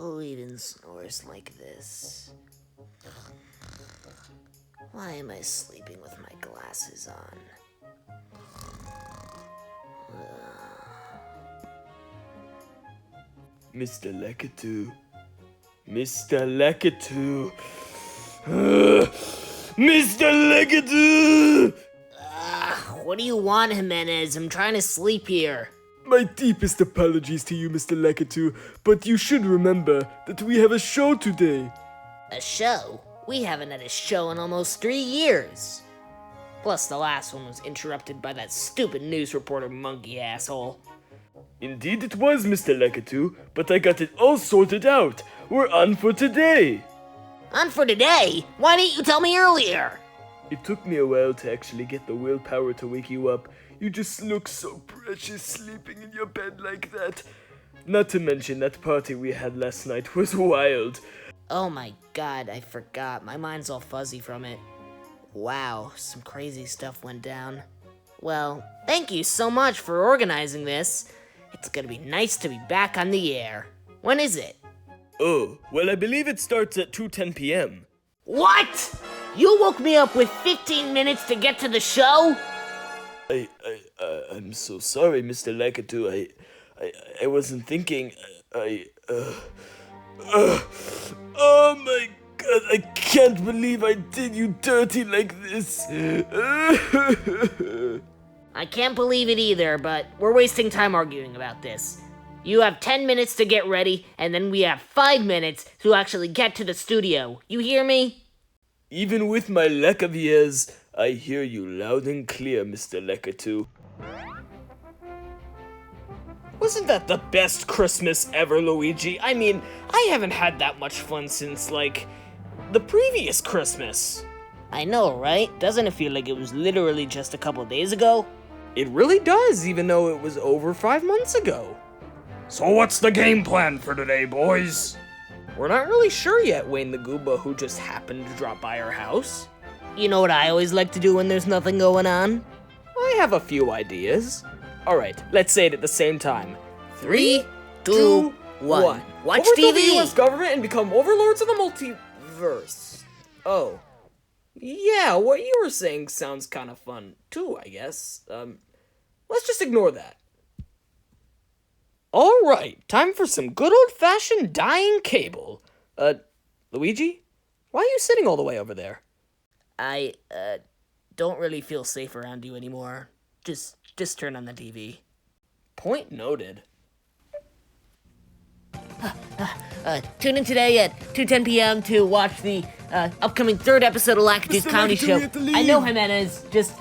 Who even snores like this? Why am I sleeping with my glasses on? Mr. Lakitu. Mr. Lakitu. Mr. Lakitu! What do you want, Jimenez? I'm trying to sleep here. My deepest apologies to you, Mr. Lakitu, but you should remember that we have a show today. A show? We haven't had a show in almost 3 years. Plus, the last one was interrupted by that stupid news reporter monkey asshole. Indeed it was, Mr. Lakitu, but I got it all sorted out. We're on for today. On for today? Why didn't you tell me earlier? It took me a while to actually get the willpower to wake you up. You just look so precious sleeping in your bed like that. Not to mention that party we had last night was wild. Oh my god, I forgot. My mind's all fuzzy from it. Wow, some crazy stuff went down. Well, thank you so much for organizing this. It's gonna be nice to be back on the air. When is it? Oh, well, I believe it starts at 2:10 p.m. What? You woke me up with 15 minutes to get to the show? I'm so sorry, Mr. Lakitu. I wasn't thinking. Oh my god, I can't believe I did you dirty like this. I can't believe it either, but we're wasting time arguing about this. You have 10 minutes to get ready, and then we have 5 minutes to actually get to the studio. You hear me? Even with my lack of ears, I hear you loud and clear, Mr. Lakitu. Wasn't that the best Christmas ever, Luigi? I mean, I haven't had that much fun since, like, the previous Christmas. I know, right? Doesn't it feel like it was literally just a couple days ago? It really does, even though it was over 5 months ago. So what's the game plan for today, boys? We're not really sure yet, Wayne the Gooba, who just happened to drop by our house. You know what I always like to do when there's nothing going on? I have a few ideas. Alright, let's say it at the same time. 3, 2, 1. Watch Overthrow TV! the US government and become overlords of the multiverse. Oh. Yeah, what you were saying sounds kind of fun, too, I guess. Let's just ignore that. Alright, time for some good old-fashioned dying cable. Luigi? Why are you sitting all the way over there? I, don't really feel safe around you anymore. Just turn on the TV. Point noted. Tune in today at 2:10 p.m. to watch the, upcoming 3rd episode of Lakitu's Comedy Show. I know, Jimenez. Just,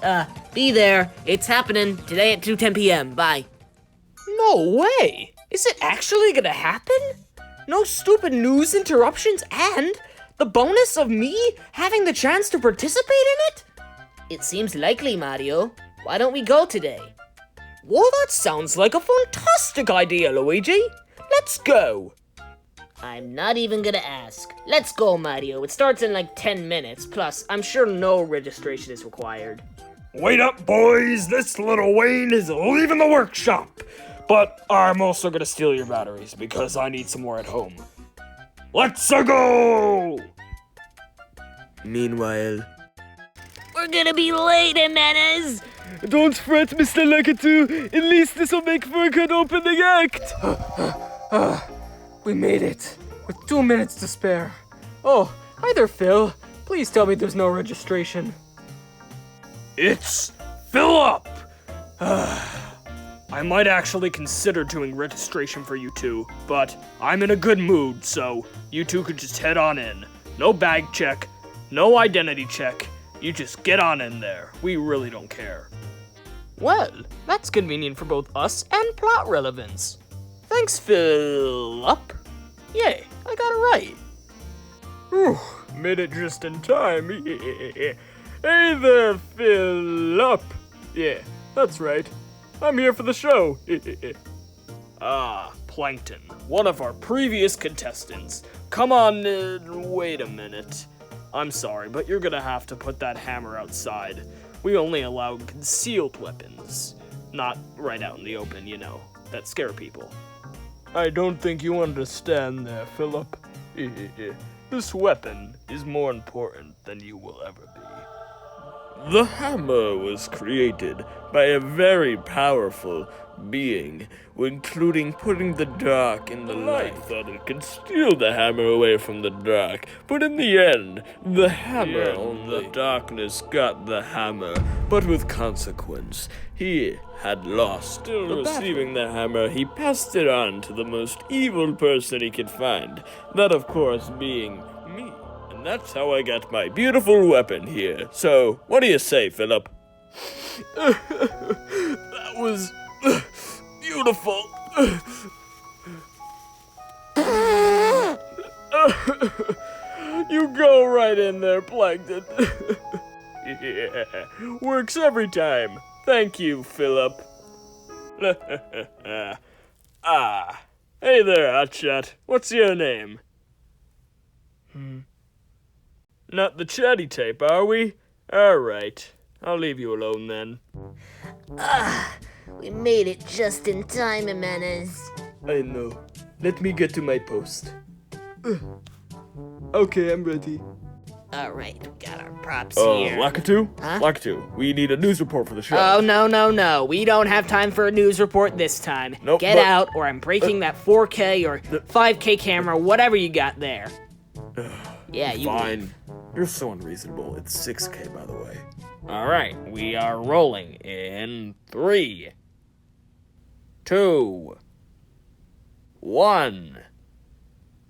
be there. It's happening today at 2:10 p.m. Bye. No way! Is it actually gonna happen? No stupid news interruptions and the bonus of me having the chance to participate in it? It seems likely, Mario. Why don't we go today? Well, that sounds like a fantastic idea, Luigi. Let's go. I'm not even gonna ask. Let's go, Mario. It starts in like 10 minutes. Plus, I'm sure no registration is required. Wait up, boys! This little Wayne is leaving the workshop! But I'm also gonna steal your batteries, because I need some more at home. Let's-a go! Meanwhile... We're gonna be late, Jimenez! Don't fret, Mr. Lakitu. At least this will make for a good opening act. We made it, with 2 minutes to spare. Oh, hi there, Phil. Please tell me there's no registration. It's Phillip! I might actually consider doing registration for you two, but I'm in a good mood, so you two could just head on in. No bag check, no identity check. You just get on in there. We really don't care. Well, that's convenient for both us and plot relevance. Thanks, Phillip. Yay, I got it right. Whew, made it just in time. Hey there, Phillip. Yeah, that's right. I'm here for the show. Plankton, one of our previous contestants. Come on, wait a minute. I'm sorry, but you're gonna have to put that hammer outside. We only allow concealed weapons. Not right out in the open, you know, that scare people. I don't think you understand there, Phillip. This weapon is more important than you will ever be. The hammer was created by a very powerful being, including putting the dark in the light. Thought it could steal the hammer away from the dark, but in the end, the hammer only. The darkness got the hammer, but with consequence. He had lost. Still receiving the hammer, he passed it on to the most evil person he could find. That, of course, being me. And that's how I got my beautiful weapon here. So, what do you say, Phillip? That was beautiful. You go right in there, Plankton. Yeah, works every time. Thank you, Phillip. Hey there, Hotshot. What's your name? Not the chatty tape, are we? Alright, I'll leave you alone then. We made it just in time, Jimenez. I know. Let me get to my post. Okay, I'm ready. Alright, we got our props here. Lakitu? Huh? Lakitu, we need a news report for the show. Oh, no. We don't have time for a news report this time. Nope, Get but- out, or I'm breaking that 4K or 5K camera, whatever you got there. Yeah, you Fine. You're so unreasonable. It's 6K, by the way. Alright, we are rolling in 3, 2, 1,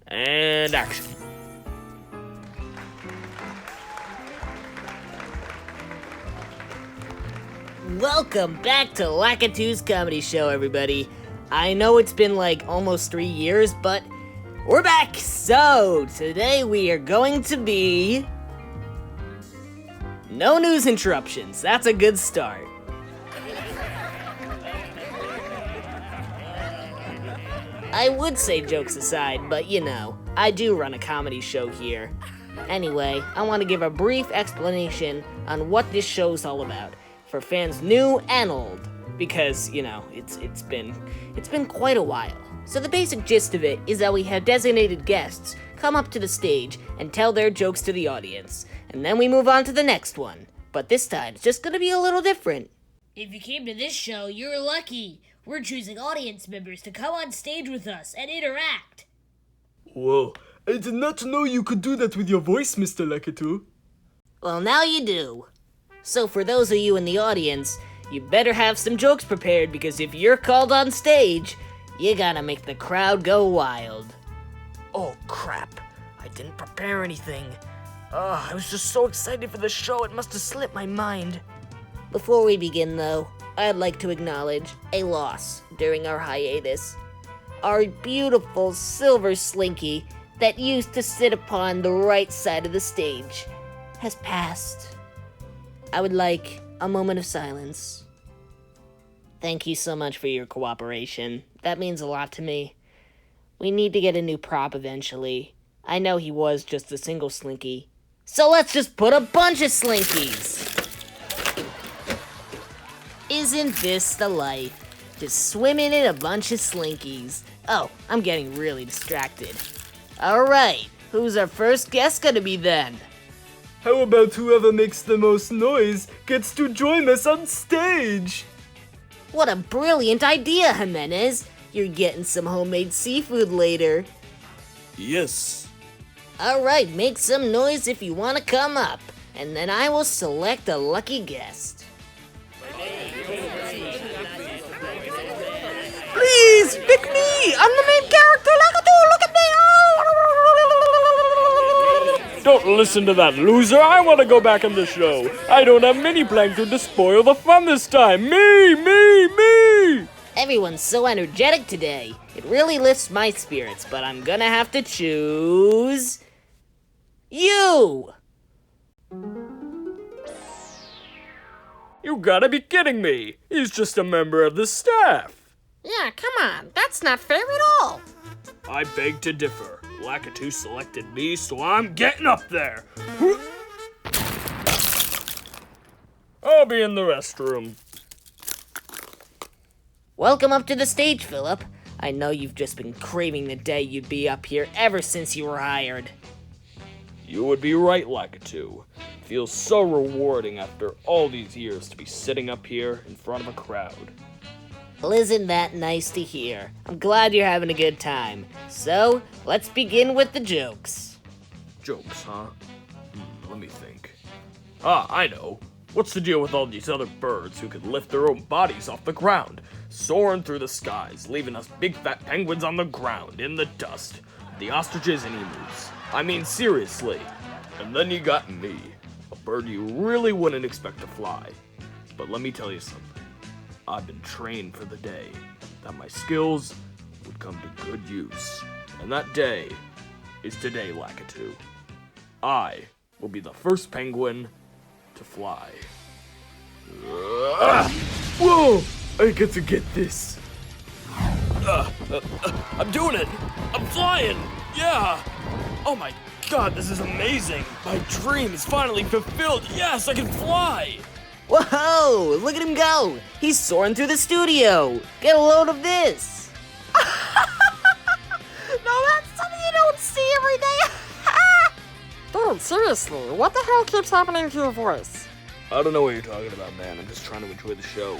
and action. Welcome back to Lakitu's comedy show, everybody. I know it's been like almost 3 years, but we're back. So, today we are going to be... no news interruptions. That's a good start. I would say jokes aside, but you know, I do run a comedy show here. Anyway, I want to give a brief explanation on what this show's all about, for fans new and old, because, you know, it's been quite a while. So the basic gist of it is that we have designated guests come up to the stage and tell their jokes to the audience, and then we move on to the next one. But this time, it's just gonna be a little different. If you came to this show, you're lucky. We're choosing audience members to come on stage with us and interact. Whoa, I did not know you could do that with your voice, Mr. Lakitu. Well, now you do. So for those of you in the audience, you better have some jokes prepared, because if you're called on stage, you gotta make the crowd go wild. Oh crap, I didn't prepare anything. I was just so excited for the show, it must have slipped my mind. Before we begin though, I'd like to acknowledge a loss during our hiatus. Our beautiful silver slinky that used to sit upon the right side of the stage has passed. I would like a moment of silence. Thank you so much for your cooperation. That means a lot to me. We need to get a new prop eventually. I know he was just a single slinky. So let's just put a bunch of slinkies! Isn't this the life? Just swimming in a bunch of slinkies. Oh, I'm getting really distracted. Alright, who's our first guest gonna be then? How about whoever makes the most noise gets to join us on stage? What a brilliant idea, Jimenez! You're getting some homemade seafood later. Yes. Alright, make some noise if you want to come up, and then I will select a lucky guest. Please, pick me! I'm the main character, Lakitu! Look at me! Don't listen to that loser. I want to go back in the show. I don't have mini plankton to spoil the fun this time. Me! Everyone's so energetic today. It really lifts my spirits, but I'm gonna have to choose... you! You gotta be kidding me. He's just a member of the staff. Yeah, come on. That's not fair at all. I beg to differ. Lakitu selected me, so I'm getting up there. I'll be in the restroom. Welcome up to the stage, Phillip. I know you've just been craving the day you'd be up here ever since you were hired. You would be right, Lakitu. Feels so rewarding after all these years to be sitting up here in front of a crowd. Well, isn't that nice to hear? I'm glad you're having a good time. So, let's begin with the jokes. Jokes, huh? Let me think. I know. What's the deal with all these other birds who could lift their own bodies off the ground, soaring through the skies, leaving us big fat penguins on the ground in the dust? The ostriches and emus. I mean, seriously. And then you got me, a bird you really wouldn't expect to fly. But let me tell you something. I've been trained for the day that my skills would come to good use. And that day is today, Lakitu. I will be the first penguin to fly. Whoa! I get to get this. I'm doing it! I'm flying! Yeah! Oh my god, this is amazing! My dream is finally fulfilled! Yes, I can fly! Whoa! Look at him go! He's soaring through the studio! Get a load of this! No, that's something you don't see every day. Dude, seriously, what the hell keeps happening to your voice? I don't know what you're talking about, man. I'm just trying to enjoy the show.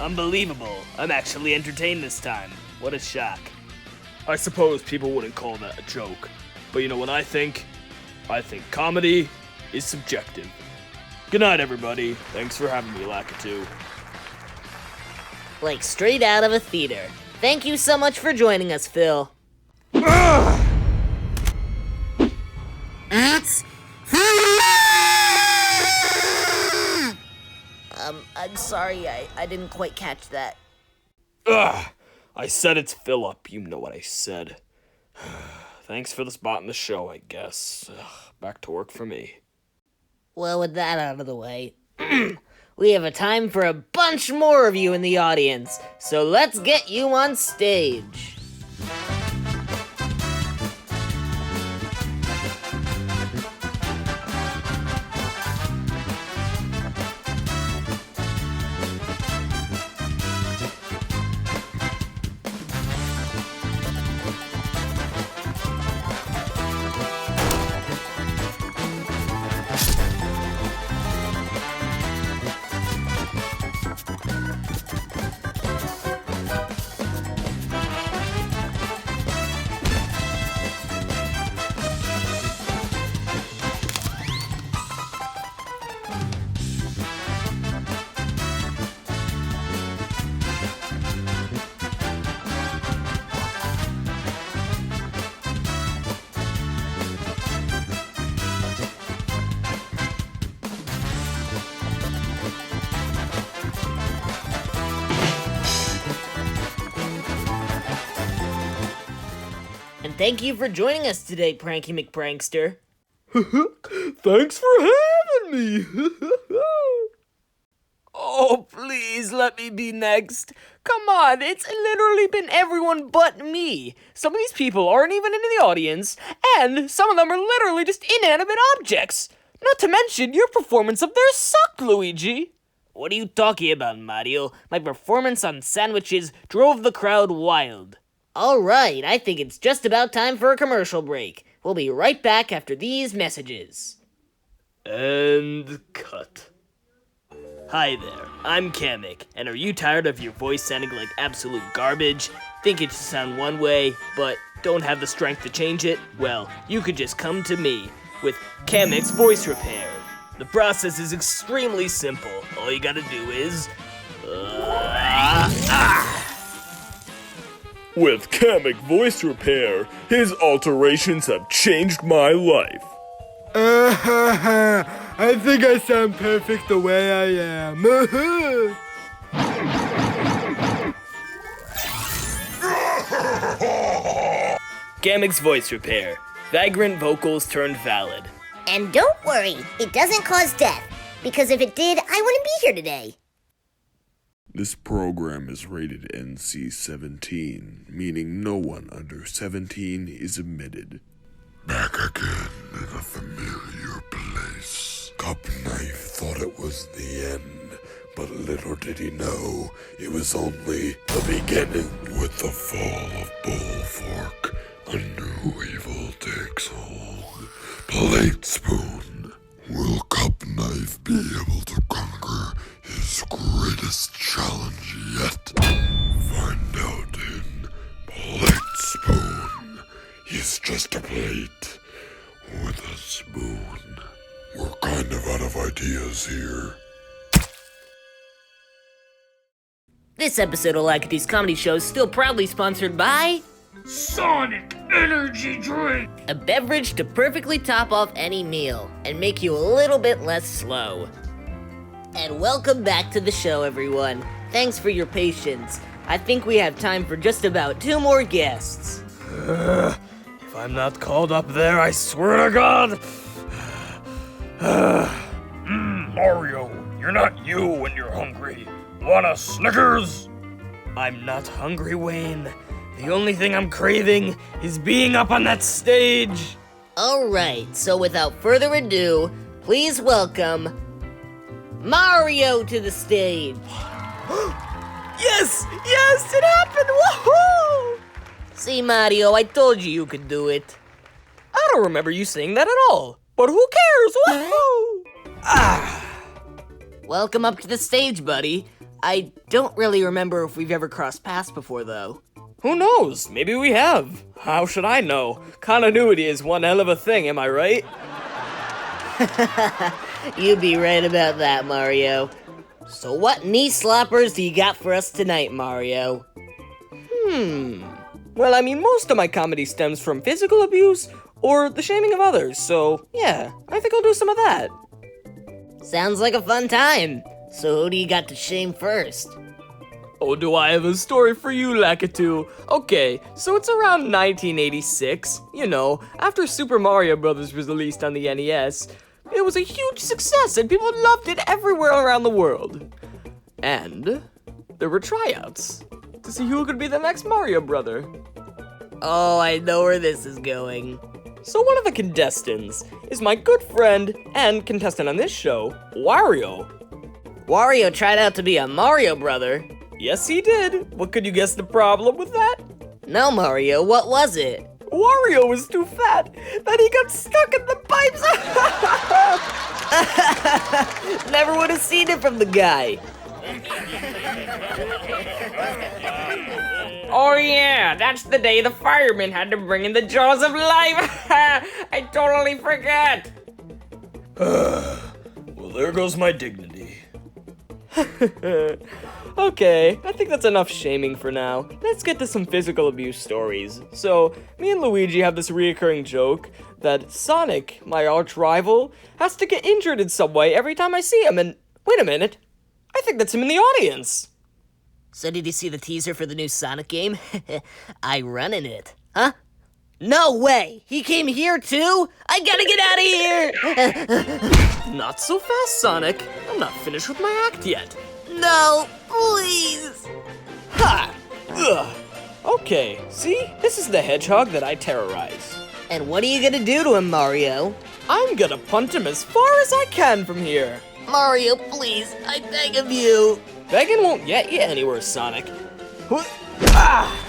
Unbelievable. I'm actually entertained this time. What a shock. I suppose people wouldn't call that a joke. But you know what I think? I think comedy is subjective. Good night, everybody. Thanks for having me, Lakitu. Like straight out of a theater. Thank you so much for joining us, Phil. It's I'm sorry, I didn't quite catch that. I said it's Phillip. You know what I said. Thanks for the spot in the show, I guess. Back to work for me. Well, with that out of the way, we have a time for a bunch more of you in the audience, so let's get you on stage. And thank you for joining us today, Pranky McPrankster. Thanks for having me. Oh, please let me be next. Come on, it's literally been everyone but me. Some of these people aren't even in the audience, and some of them are literally just inanimate objects. Not to mention, your performance up there sucked, Luigi. What are you talking about, Mario? My performance on sandwiches drove the crowd wild. All right, I think it's just about time for a commercial break. We'll be right back after these messages. And cut. Hi there, I'm Kamek, and are you tired of your voice sounding like absolute garbage? Think it should sound one way, but don't have the strength to change it? Well, you could just come to me with Kamek's Voice Repair. The process is extremely simple. All you gotta do is... With Kamek Voice Repair, his alterations have changed my life. I think I sound perfect the way I am. Kamek's Voice Repair. Vagrant vocals turned valid. And don't worry, it doesn't cause death. Because if it did, I wouldn't be here today. This program is rated NC-17, meaning no one under 17 is admitted. Back again in a familiar place. Cup Knife thought it was the end, But little did he know, it was only the beginning. With the fall of Bullfork, a new evil takes hold. Plate Spoon. Will Cup Knife be able to conquer his greatest challenge yet? Find out in Plate Spoon. He's just a plate with a spoon. We're kind of out of ideas here. This episode of Lakitu's comedy show is still proudly sponsored by Sonic Energy Drink! a beverage to perfectly top off any meal and make you a little bit less slow. And welcome back to the show, everyone. Thanks for your patience. I think we have time for just about 2 more guests. If I'm not called up there, I swear to God! Mario, you're not you when you're hungry. Want a Snickers? I'm not hungry, Wayne. The only thing I'm craving is being up on that stage. Alright, so without further ado, please welcome Mario to the stage. Yes, it happened! Woohoo! See, Mario, I told you could do it. I don't remember you saying that at all. But who cares? Woohoo! Welcome up to the stage, buddy. I don't really remember if we've ever crossed paths before, though. Who knows? Maybe we have. How should I know? Continuity is one hell of a thing, am I right? You'd be right about that, Mario. So what knee sloppers do you got for us tonight, Mario? Well, I mean, most of my comedy stems from physical abuse or the shaming of others, so yeah, I think I'll do some of that. Sounds like a fun time. So who do you got to shame first? Oh, do I have a story for you, Lakitu? Okay, so it's around 1986, you know, after Super Mario Bros. Was released on the NES. It was a huge success and people loved it everywhere around the world. And there were tryouts to see who could be the next Mario brother. Oh, I know where this is going. So one of the contestants is my good friend and contestant on this show, Wario. Wario tried out to be a Mario brother. Yes, he did. What could you guess the problem with that? No, Mario, what was it? Wario was too fat that he got stuck in the pipes. Never would have seen it from the guy. Oh yeah, that's the day the firemen had to bring in the jaws of life. I totally forgot. Well, there goes my dignity. Okay, I think that's enough shaming for now. Let's get to some physical abuse stories. So, me and Luigi have this reoccurring joke that Sonic, my arch rival, has to get injured in some way every time I see him, and wait a minute, I think that's him in the audience. So did you see the teaser for the new Sonic game? I run in it. Huh? No way! He came here too? I gotta get out of here! Not so fast, Sonic. I'm not finished with my act yet. No, please! Ha! Ugh. Okay, see? This is the hedgehog that I terrorize. And what are you gonna do to him, Mario? I'm gonna punt him as far as I can from here. Mario, please, I beg of you. Begging won't get you anywhere, Sonic. Ah!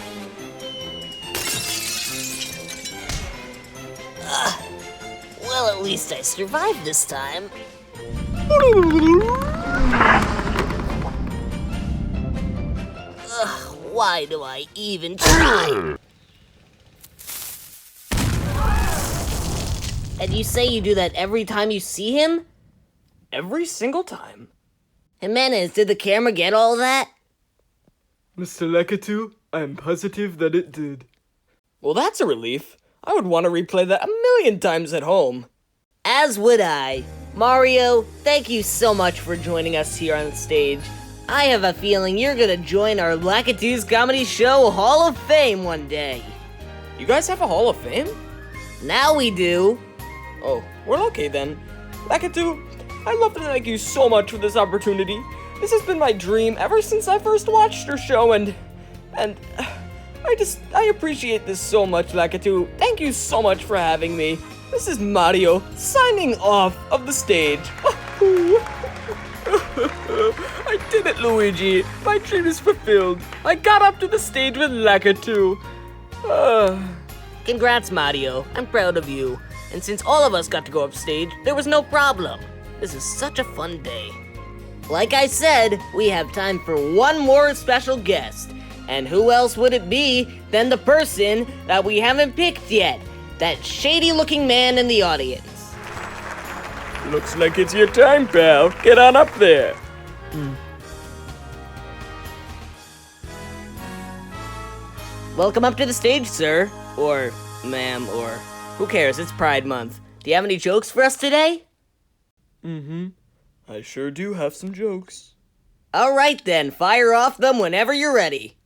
Well, at least I survived this time. Ugh, why do I even try? And you say you do that every time you see him? Every single time. Jimenez, did the camera get all that? Mr. Lakitu, I am positive that it did. Well, that's a relief. I would want to replay that 1,000,000 times at home. As would I. Mario, thank you so much for joining us here on the stage. I have a feeling you're gonna join our Lakitu's Comedy Show Hall of Fame one day. You guys have a Hall of Fame? Now we do. Oh, well, okay then. Lakitu, I'd love to thank you so much for this opportunity. This has been my dream ever since I first watched your show, and I appreciate this so much, Lakitu. Thank you so much for having me. This is Mario, signing off of the stage. I did it, Luigi. My dream is fulfilled. I got up to the stage with Lakitu. Congrats, Mario. I'm proud of you. And since all of us got to go upstage, there was no problem. This is such a fun day. Like I said, we have time for one more special guest. And who else would it be than the person that we haven't picked yet? That shady-looking man in the audience. Looks like it's your time, pal. Get on up there. Welcome up to the stage, sir. Or ma'am, or who cares? It's Pride Month. Do you have any jokes for us today? I sure do have some jokes. All right then, fire off them whenever you're ready.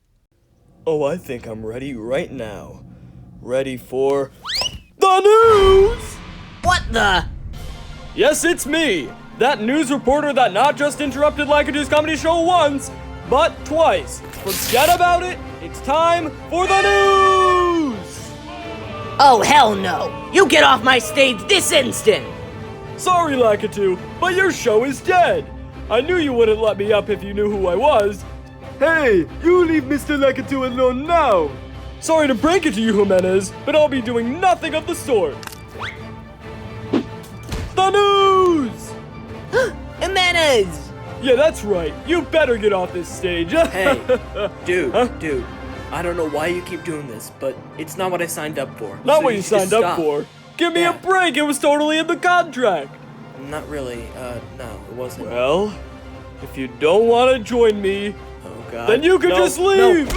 Oh, I think I'm ready right now. Ready for the news! What the? Yes, it's me, that news reporter that not just interrupted Lakitu's comedy show once, but twice. Forget about it. It's time for the news! Oh, hell no. You get off my stage this instant. Sorry, Lakitu, but your show is dead. I knew you wouldn't let me up if you knew who I was. Hey, you leave Mr. Lakitu alone now. Sorry to break it to you, Jimenez, but I'll be doing nothing of the sort. The news! Jimenez! Yeah, that's right. You better get off this stage. Hey, dude, I don't know why you keep doing this, but it's not what I signed up for. Not so what you should just signed up stop. for. Give me Yeah. a break. It was totally in the contract. Not really. No, it wasn't. Well, if you don't want to join me, Oh God. then you can No, just no. leave.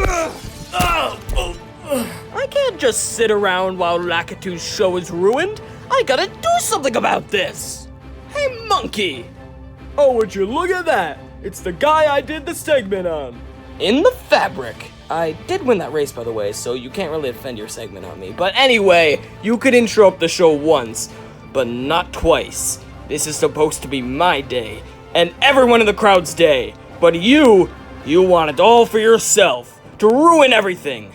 I can't just sit around while Lakitu's show is ruined. I gotta do something about this. Hey, monkey. Oh, would you look at that? It's the guy I did the segment on. In the fabric. I did win that race, by the way, so you can't really defend your segment on me. But anyway, you could interrupt the show once, but not twice. This is supposed to be my day, and everyone in the crowd's day. But you want it all for yourself, to ruin everything.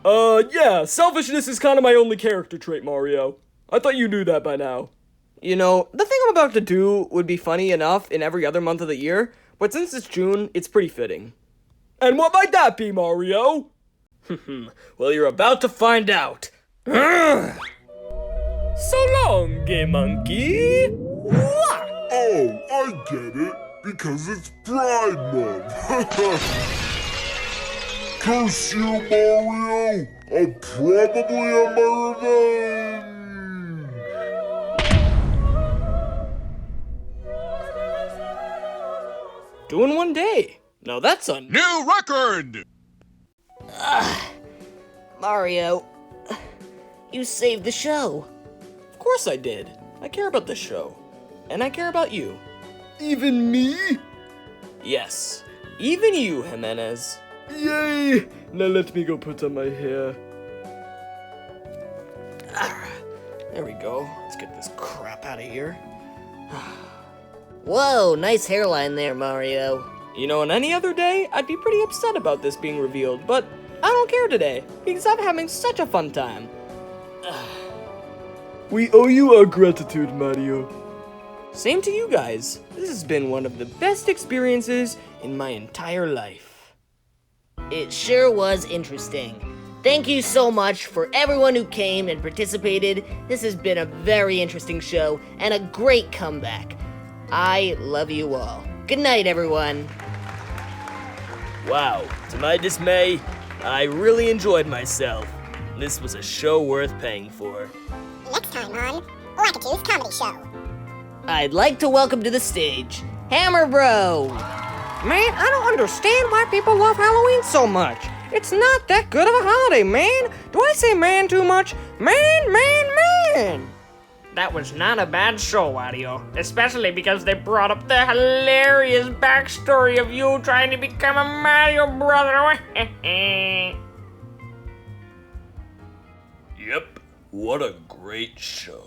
Yeah, selfishness is kind of my only character trait, Mario. I thought you knew that by now. You know, the thing I'm about to do would be funny enough in every other month of the year, but since it's June, it's pretty fitting. And what might that be, Mario? Well, you're about to find out. So long, gay monkey. Oh, I get it. Because it's Pride Month. Curse you, Mario. I'll probably have my revenge. Two in one day. Now that's a New record! Mario, you saved the show. Of course I did. I care about this show. And I care about you. Even me? Yes. Even you, Jimenez. Yay! Now let me go put on my hair. There we go. Let's get this crap out of here. Whoa, nice hairline there, Mario. You know, on any other day, I'd be pretty upset about this being revealed, but I don't care today, because I'm having such a fun time. We owe you our gratitude, Mario. Same to you guys. This has been one of the best experiences in my entire life. It sure was interesting. Thank you so much for everyone who came and participated. This has been a very interesting show and a great comeback. I love you all. Good night, everyone. Wow, to my dismay, I really enjoyed myself. This was a show worth paying for. Next time on Lakitu's Comedy Show. I'd like to welcome to the stage Hammer Bro. Man, I don't understand why people love Halloween so much. It's not that good of a holiday, man. Do I say man too much? Man. That was not a bad show, Wario. Especially because they brought up the hilarious backstory of you trying to become a Mario brother. Yep, what a great show.